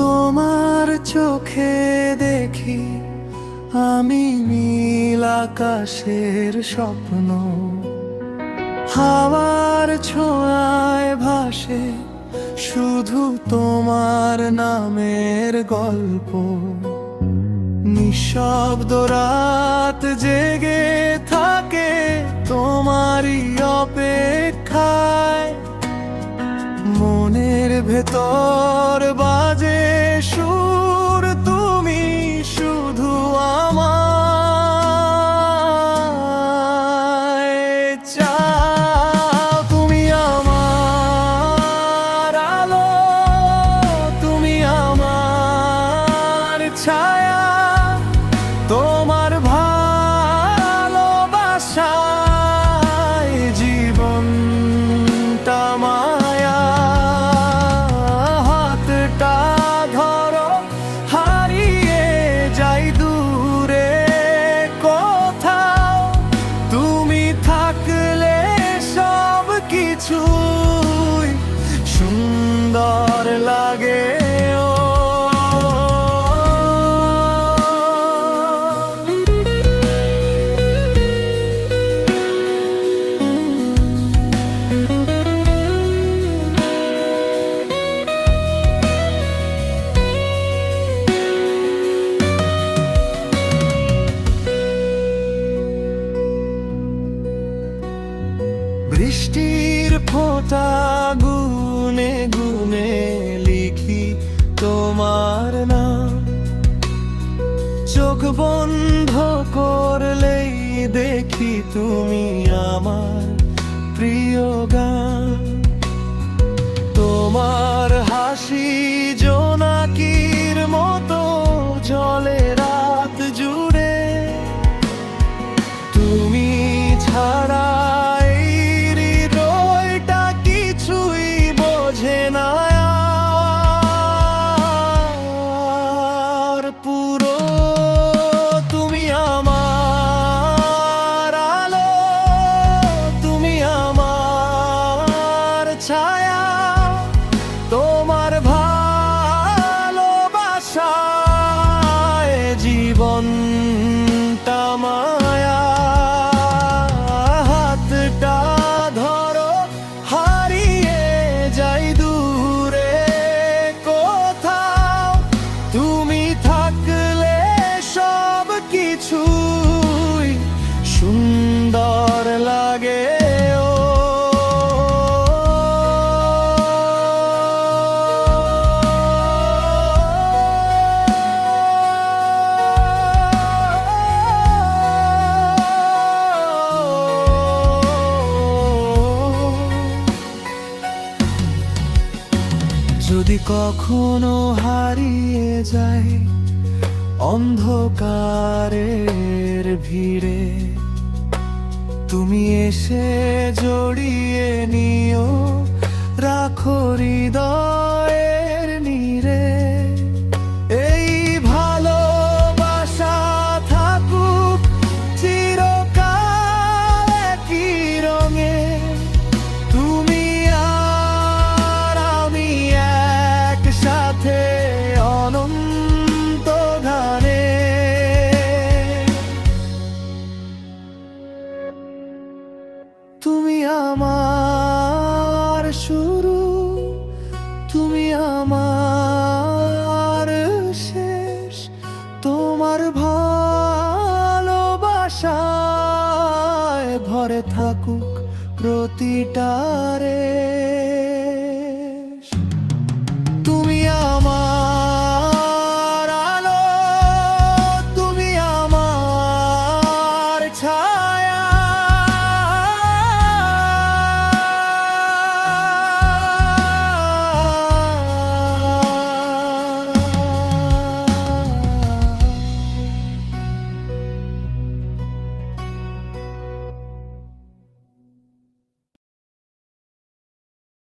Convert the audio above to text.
তোমার চোখে দেখি আমি নীল আকাশের স্বপ্ন, হাওয়ার ছোঁয়ায় ভাসে শুধু তোমার নামের গল্প। নিঃশব্দ রাত জেগে থাকে তোমারই অপেক্ষায়, মনের ভেতর বাজে সুর, তুমি শুধু আমায় চাও। তুমি আমার আলো, তুমি আমার ছায়া, তোমার ভালোবাসায় জীবনটা মায়া। হাতটা ধরো, হারিয়ে যাই দূরে কোথাও, তুমি থাকলে সব কিছুই সুন্দর লাগে। বৃষ্টির ফোঁটা গুনে গুনে লিখি তোমার নাম, চোখ বন্ধ করলেই দেখি তুমি আমার প্রিয় গান। তোমার হাসি জোনাকির মতো জলে রাত জুড়ে, তুমি ছাড়া পুরো। তুমি আমার আলো, তুমি আমার ছায়া, তোমার ভালোবাসায় জীবনটা মায়া। হাতটা ধরো, হারিয়ে যাই দূরে কোথাও, তুমি থাকলে সব কিছুই সুন্দর লাগে। যদি কখনো হারিয়ে যায় অন্ধকারের ভিড়ে, তুমি এসে জড়িয়ে নিও, রাখো হৃদয়ের নীড়ে। এই ভালোবাসা থাকুক চিরকাল একই রঙে, তুমি আর আমি একসাথে অনন্ত গানে। তুমি আমার